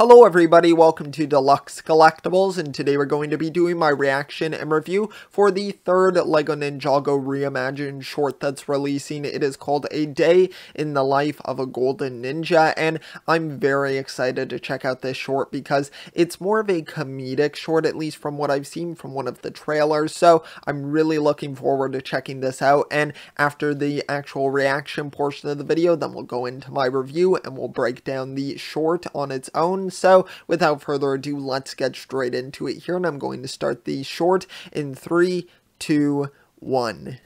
Hello everybody, welcome to Deluxe Collectibles, and today we're going to be doing my reaction and review for the third LEGO Ninjago Reimagined short that's releasing. It is called A Day in the Life of a Golden Ninja, and I'm very excited to check out this short because it's more of a comedic short, at least from what I've seen from one of the trailers, so I'm really looking forward to checking this out. And after the actual reaction portion of the video, then we'll go into my review and we'll break down the short on its own. So without further ado, let's get straight into it here, and I'm going to start the short in 3, 2, 1.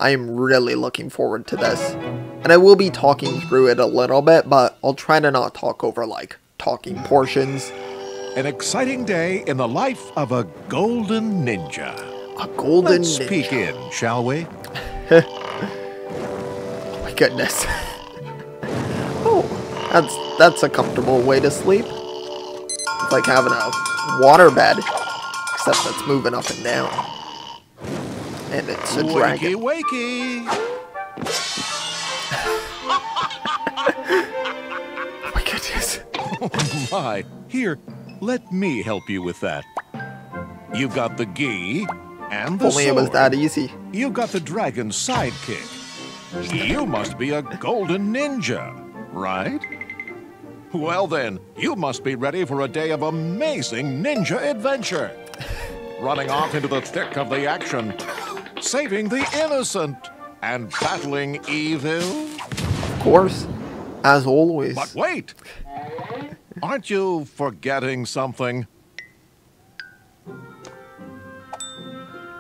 I am really looking forward to this, and I will be talking through it a little bit, but I'll try to not talk over like talking portions. An exciting day in the life of a golden ninja. A golden Let's ninja. peek in, shall we? Oh my goodness. Oh, that's a comfortable way to sleep. It's like having a water bed, except that's moving up and down. And it's a dragon. Wakey, wakey. Oh my goodness. Oh my. Here, let me help you with that. You've got the gi and the Only it was sword. that easy. You've got the dragon's sidekick. You must be a golden ninja, right? Well then, you must be ready for a day of amazing ninja adventure. Running off into the thick of the action, saving the innocent, and battling evil. Of course, as always. But wait! Aren't you forgetting something?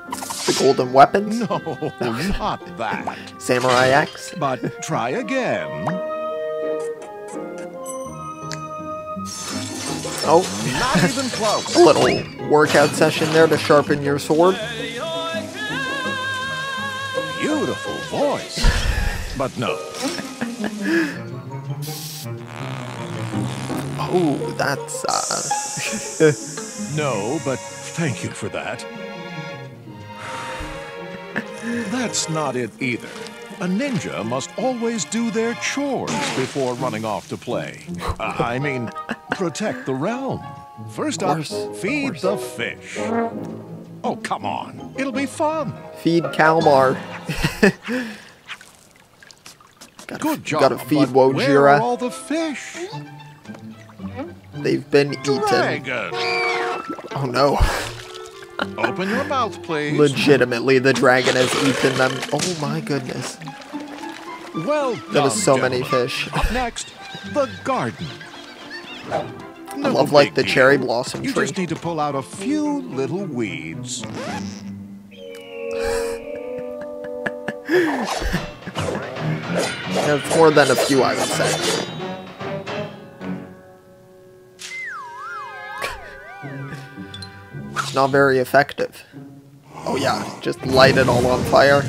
The golden weapons? No, not that. Samurai X? But try again. Oh, Not even close. a little workout session there to sharpen your sword. Beautiful voice. But no. Oh, that's, No, but thank you for that. That's not it either. A ninja must always do their chores before running off to play. I mean, protect the realm. First up, feed the fish. Oh, come on. It'll be fun. Feed Kalmar. Good job. Gotta feed but where are Wojira. all the fish? They've been eaten. Dragon. Oh no. Open your mouth, please. Legitimately, the dragon has eaten them. Oh my goodness. Well done, There was so many gentlemen. fish. Up next, the garden. I No love like big the deal. cherry blossom You tree. just need to pull out a few little weeds. Yeah, it's more than a few, I would say. It's not very effective. Oh yeah, just light it all on fire.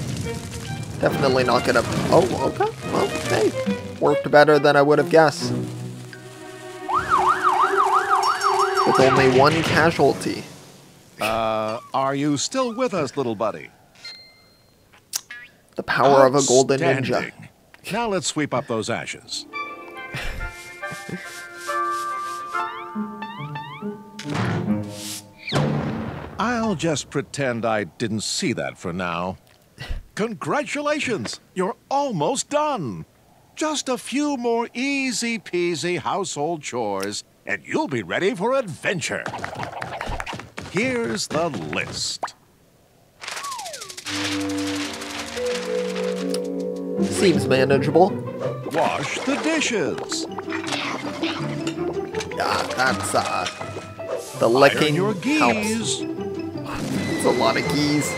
Definitely not gonna... Oh, okay. Well, hey. Worked better than I would have guessed. With only one casualty. Are you still with us, little buddy? The power of a golden ninja. Outstanding. Now let's sweep up those ashes. I'll just pretend I didn't see that for now. Congratulations! You're almost done. Just a few more easy-peasy household chores, and you'll be ready for adventure. Here's the list. Seems manageable. Wash the dishes. Yeah, that's, the Iron licking your helps. geese. It's a lot of geese.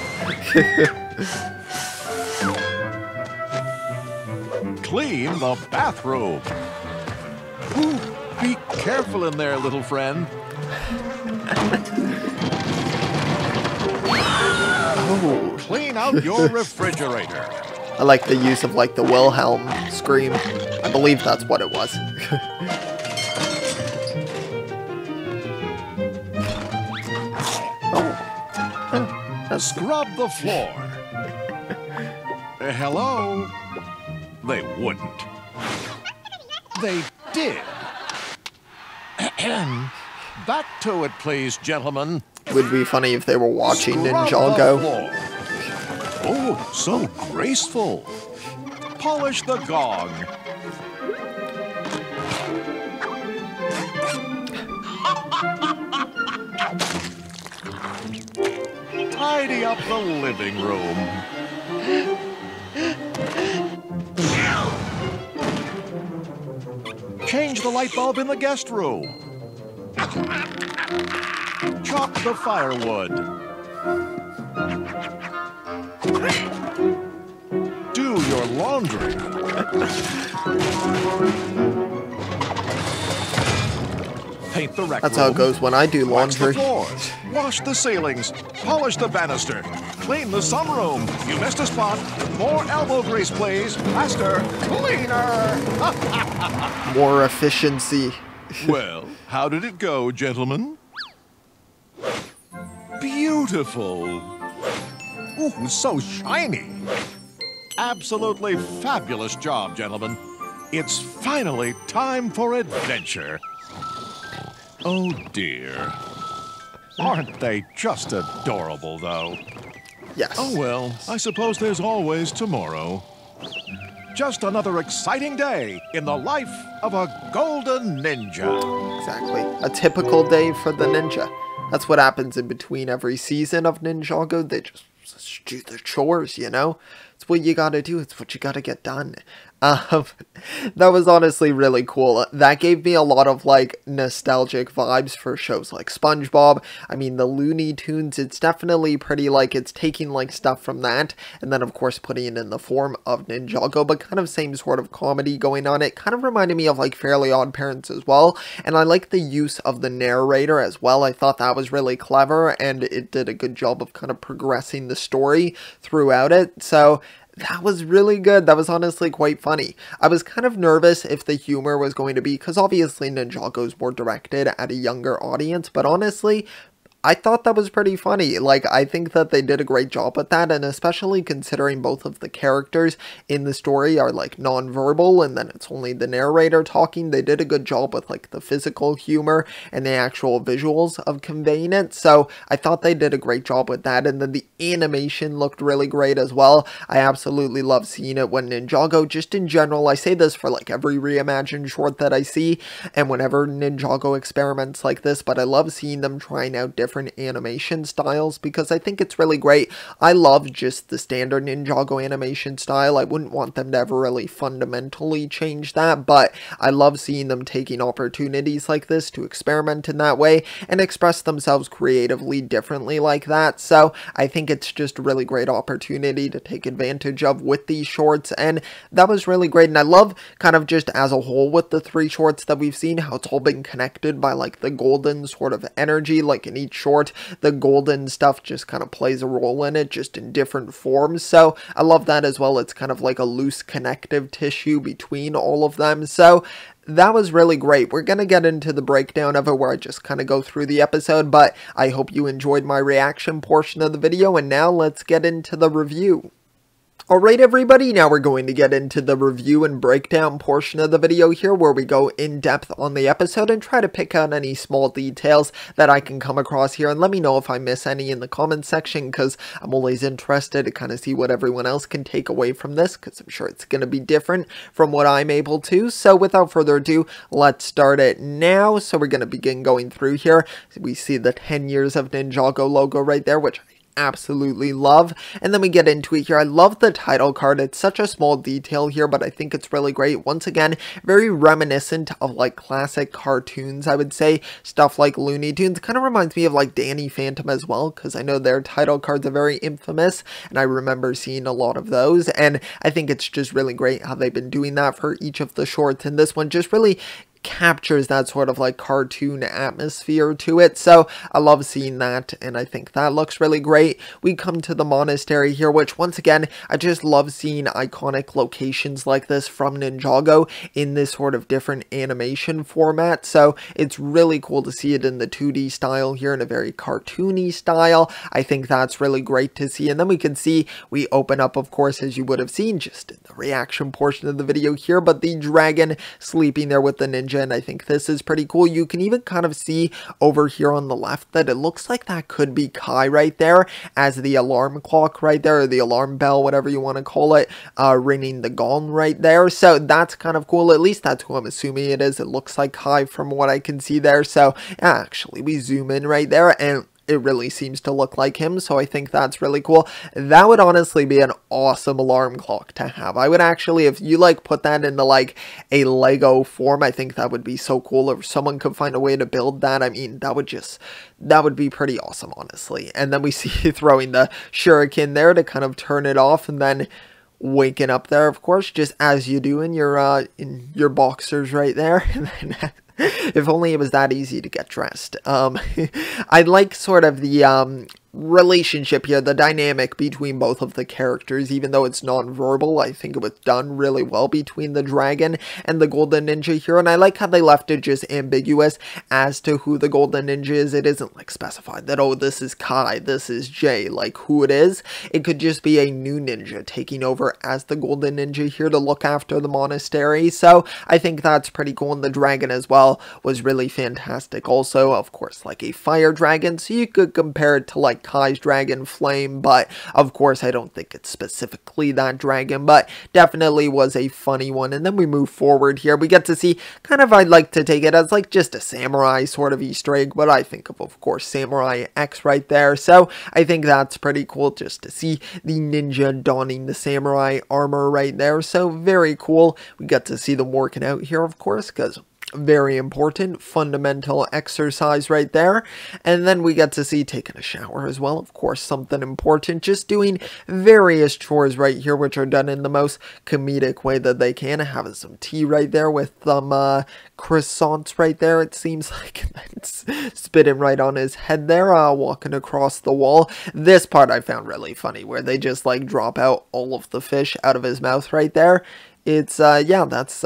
Clean the bathroom. Ooh, be careful in there, little friend. Oh, Clean out your refrigerator. I like the use of like the Wilhelm scream. I believe that's what it was. Scrub the floor. Hello? They wouldn't. They did. Back to it, please, gentlemen. It would be funny if they were watching Scrub the Ninjago. floor. Oh, so graceful. Polish the gong. Tidy up the living room. Change the light bulb in the guest room. Chop the firewood. Do your laundry. Paint the rec That's room. how it goes when I do Wax the laundry. floors. Wash the ceilings. Polish the banister. Clean the sunroom. You missed a spot. More elbow grease, please. Faster. Cleaner. More efficiency. Well, how did it go, gentlemen? Beautiful. Ooh, so shiny. Absolutely fabulous job, gentlemen. It's finally time for adventure. Oh, dear. Aren't they just adorable, though? Yes. Oh, well, I suppose there's always tomorrow. Just another exciting day in the life of a golden ninja. Exactly. A typical day for the ninja. That's what happens in between every season of Ninjago. They just do the chores, you know? It's what you gotta do. It's what you gotta get done. That was honestly really cool. That gave me a lot of, like, nostalgic vibes for shows like SpongeBob. I mean, the Looney Tunes, it's definitely pretty, like, it's taking, like, stuff from that, and then, of course, putting it in the form of Ninjago, but kind of same sort of comedy going on. It kind of reminded me of, like, Fairly Odd Parents as well, and I like the use of the narrator as well. I thought that was really clever, and it did a good job of kind of progressing the story throughout it, so that was really good. That was honestly quite funny. I was kind of nervous if the humor was going to be, because obviously Ninjago is more directed at a younger audience, but honestly, I thought that was pretty funny. Like, I think that they did a great job with that, and especially considering both of the characters in the story are, like, non-verbal, and then it's only the narrator talking, they did a good job with, like, the physical humor and the actual visuals of conveying it, so I thought they did a great job with that, and then the animation looked really great as well. I absolutely love seeing it when Ninjago, just in general, I say this for, like, every reimagined short that I see, and whenever Ninjago experiments like this, but I love seeing them trying out different animation styles because I think it's really great. I love just the standard Ninjago animation style. I wouldn't want them to ever really fundamentally change that, but I love seeing them taking opportunities like this to experiment in that way and express themselves creatively differently like that. So I think it's just a really great opportunity to take advantage of with these shorts, and that was really great. And I love kind of just as a whole with the 3 shorts that we've seen, how it's all been connected by like the golden sort of energy, like in each short, the golden stuff just kind of plays a role in it, just in different forms. So I love that as well. It's kind of like a loose connective tissue between all of them. So that was really great. We're going to get into the breakdown of it where I just kind of go through the episode, but I hope you enjoyed my reaction portion of the video, and now let's get into the review. Alright everybody, now we're going to get into the review and breakdown portion of the video here where we go in depth on the episode and try to pick out any small details that I can come across here, and let me know if I miss any in the comments section because I'm always interested to kind of see what everyone else can take away from this because I'm sure it's going to be different from what I'm able to. So without further ado, let's start it now. So we're going to begin going through here. We see the 10 years of Ninjago logo right there, which absolutely love, and then we get into it here. I love the title card. It's such a small detail here, but I think it's really great. Once again, very reminiscent of like classic cartoons, I would say. Stuff like Looney Tunes kind of reminds me of like Danny Phantom as well, because I know their title cards are very infamous, and I remember seeing a lot of those, and I think it's just really great how they've been doing that for each of the shorts, and this one just really captures that sort of like cartoon atmosphere to it. So I love seeing that, and I think that looks really great. We come to the monastery here, which once again, I just love seeing iconic locations like this from Ninjago in this sort of different animation format. So it's really cool to see it in the 2D style here in a very cartoony style. I think that's really great to see. And then we can see we open up, of course, as you would have seen just in the reaction portion of the video here, but the dragon sleeping there with the ninja ninja, and I think this is pretty cool. You can even kind of see over here on the left that it looks like that could be Kai right there, as the alarm clock right there, or the alarm bell, whatever you want to call it, ringing the gong right there. So that's kind of cool. At least that's who I'm assuming it is. It looks like Kai from what I can see there. So actually, we zoom in right there, and it really seems to look like him, so I think that's really cool. That would honestly be an awesome alarm clock to have. I would actually, if you like put that into like a Lego form, I think that would be so cool. If someone could find a way to build that, I mean, that would be pretty awesome, honestly. And then we see throwing the shuriken there to kind of turn it off, and then waking up there, of course, just as you do in your boxers right there. And then if only it was that easy to get dressed. I like sort of the relationship here, the dynamic between both of the characters, even though it's non-verbal. I think it was done really well between the dragon and the golden ninja here, and I like how they left it just ambiguous as to who the golden ninja is. It isn't like specified that, oh, this is Kai, this is Jay, like who it is. It could just be a new ninja taking over as the golden ninja here to look after the monastery. So I think that's pretty cool, and the dragon as well was really fantastic. Also, of course, like a fire dragon, so you could compare it to like Kai's dragon flame, but of course I don't think it's specifically that dragon, but definitely was a funny one. And then we move forward here, we get to see kind of, I'd like to take it as like just a samurai sort of Easter egg, but I think of course Samurai X right there. So I think that's pretty cool just to see the ninja donning the samurai armor right there. So very cool. We get to see them working out here, of course, because very important fundamental exercise right there. And then we get to see taking a shower as well, of course, something important, just doing various chores right here, which are done in the most comedic way that they can. Having some tea right there with some croissants right there, it seems like. It's spitting right on his head there, walking across the wall. This part I found really funny, where they just like drop out all of the fish out of his mouth right there. It's yeah, that's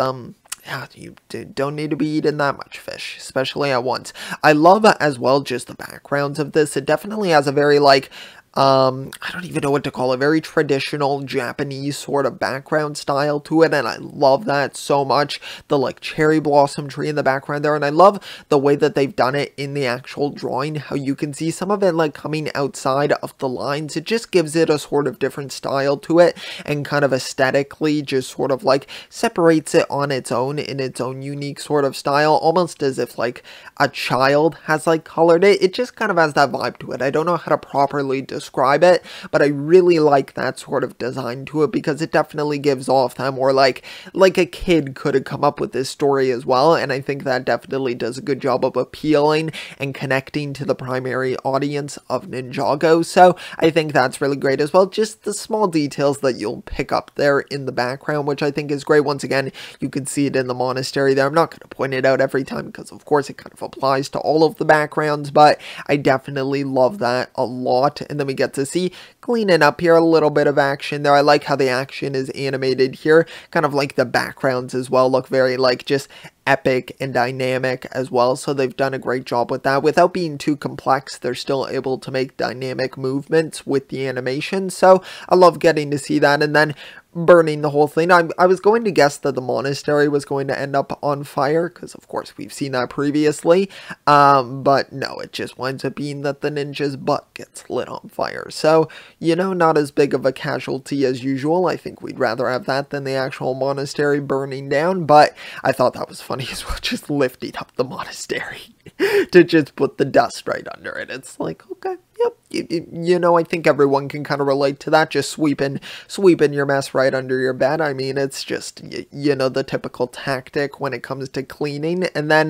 yeah, you don't need to be eating that much fish, especially at once. I love as well just the backgrounds of this. It definitely has a very like I don't even know what to call it, very traditional Japanese sort of background style to it, and I love that so much. The like cherry blossom tree in the background there, and I love the way that they've done it in the actual drawing, how you can see some of it like coming outside of the lines. It just gives it a sort of different style to it, and kind of aesthetically just sort of like separates it on its own in its own unique sort of style, almost as if like a child has like colored it. It just kind of has that vibe to it. I don't know how to properly describe it, but I really like that sort of design to it, because it definitely gives off that more like a kid could have come up with this story as well, and I think that definitely does a good job of appealing and connecting to the primary audience of Ninjago. So I think that's really great as well, just the small details that you'll pick up there in the background, which I think is great. Once again, you can see it in the monastery there. I'm not going to point it out every time, because of course it kind of applies to all of the backgrounds, but I definitely love that a lot. And then we get to see cleaning up here, a little bit of action there. I like how the action is animated here, kind of like the backgrounds as well look very like just epic and dynamic as well, so they've done a great job with that. Without being too complex, they're still able to make dynamic movements with the animation, so I love getting to see that. And then burning the whole thing. I was going to guess that the monastery was going to end up on fire, because of course we've seen that previously, but no, it just winds up being that the ninja's butt gets lit on fire. So, you know, not as big of a casualty as usual. I think we'd rather have that than the actual monastery burning down, but I thought that was funny as well, just lifting up the monastery to just put the dust right under it. It's like, okay, yep, you know, I think everyone can kind of relate to that, just sweeping your mess right under your bed. I mean, it's just, you know, the typical tactic when it comes to cleaning. And then,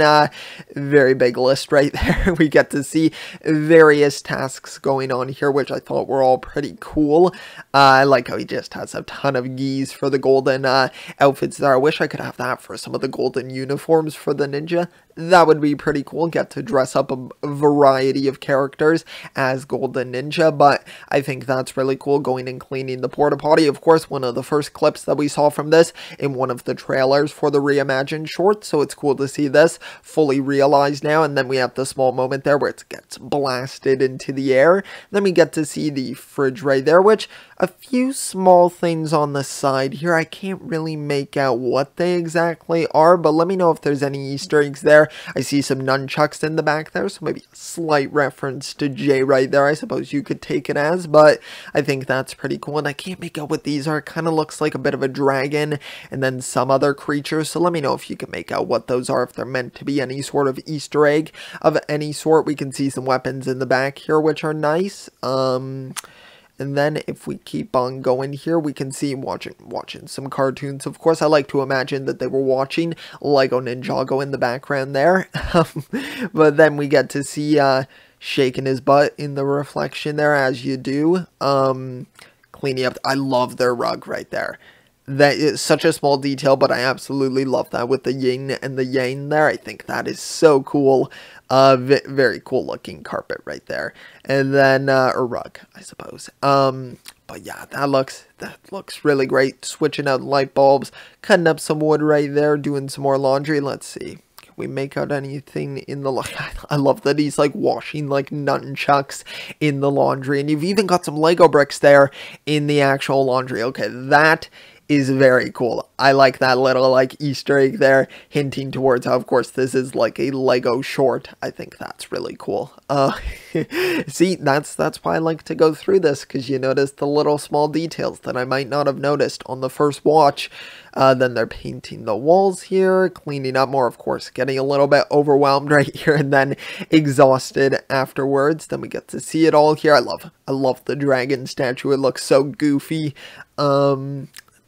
very big list right there. We get to see various tasks going on here, which I thought were all pretty cool. I like how he just has a ton of geese for the golden outfits there. I wish I could have that for some of the golden uniforms for the ninja. That would be pretty cool. Get to dress up a variety of characters as as Golden Ninja, but I think that's really cool, going and cleaning the porta potty. Of course, one of the first clips that we saw from this in one of the trailers for the Reimagined short, so it's cool to see this fully realized now. And then we have the small moment there where it gets blasted into the air. Then we get to see the fridge right there, which a few small things on the side here. I can't really make out what they exactly are, but let me know if there's any Easter eggs there. I see some nunchucks in the back there, so maybe a slight reference to Jay right there, I suppose you could take it as, but I think that's pretty cool. And I can't make out what these are. It kind of looks like a bit of a dragon and then some other creatures, so let me know if you can make out what those are, if they're meant to be any sort of Easter egg of any sort. We can see some weapons in the back here, which are nice. And then if we keep on going here, we can see watching some cartoons. Of course, I like to imagine that they were watching Lego Ninjago in the background there. But then we get to see shaking his butt in the reflection there, as you do. Cleaning up. I love their rug right there. That is such a small detail, but I absolutely love that with the yin and the yang there. I think that is so cool. Very cool looking carpet right there. And then, or rug, I suppose. But yeah, that looks really great. Switching out light bulbs, cutting up some wood right there, doing some more laundry. Let's see. Can we make out anything in the I love that he's like washing like nunchucks in the laundry. And you've even got some Lego bricks there in the actual laundry. Okay, that is very cool. I like that little like Easter egg there, hinting towards how, of course, this is like a Lego short. I think that's really cool. See, that's why I like to go through this, because you notice the little small details that I might not have noticed on the first watch. Then they're painting the walls here, cleaning up more, of course, getting a little bit overwhelmed right here, and then exhausted afterwards. Then we get to see it all here. I love the dragon statue. It looks so goofy.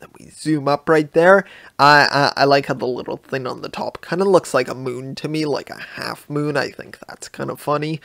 Then we zoom up right there. I like how the little thing on the top kind of looks like a moon to me, like a half moon. I think that's kind of funny.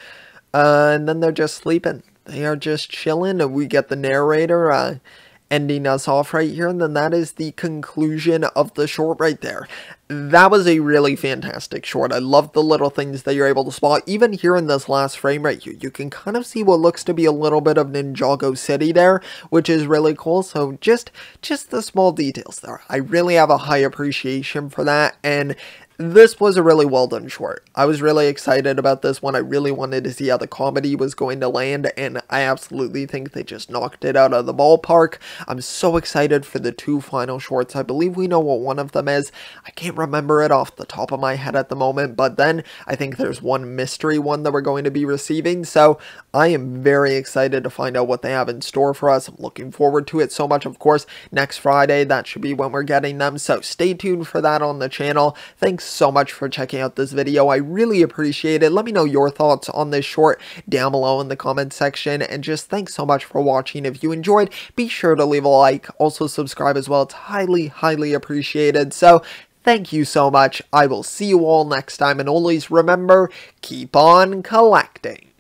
And then they're just sleeping. They are just chilling, and we get the narrator ending us off right here, and then that is the conclusion of the short right there. That was a really fantastic short. I love the little things that you're able to spot. Even here in this last frame right here, you can kind of see what looks to be a little bit of Ninjago City there, which is really cool. So just the small details there. I really have a high appreciation for that, and this was a really well done short. I was really excited about this one. I really wanted to see how the comedy was going to land, and I absolutely think they just knocked it out of the ballpark. I'm so excited for the two final shorts. I believe we know what one of them is. I can't remember it off the top of my head at the moment, but then I think there's one mystery one that we're going to be receiving, so I am very excited to find out what they have in store for us. I'm looking forward to it so much. Of course, next Friday, that should be when we're getting them, so stay tuned for that on the channel. Thanks so much for checking out this video. I really appreciate it. Let me know your thoughts on this short down below in the comment section, and just thanks so much for watching. If you enjoyed, be sure to leave a like, also subscribe as well. It's highly appreciated. So thank you so much. I will see you all next time, and always remember, keep on collecting.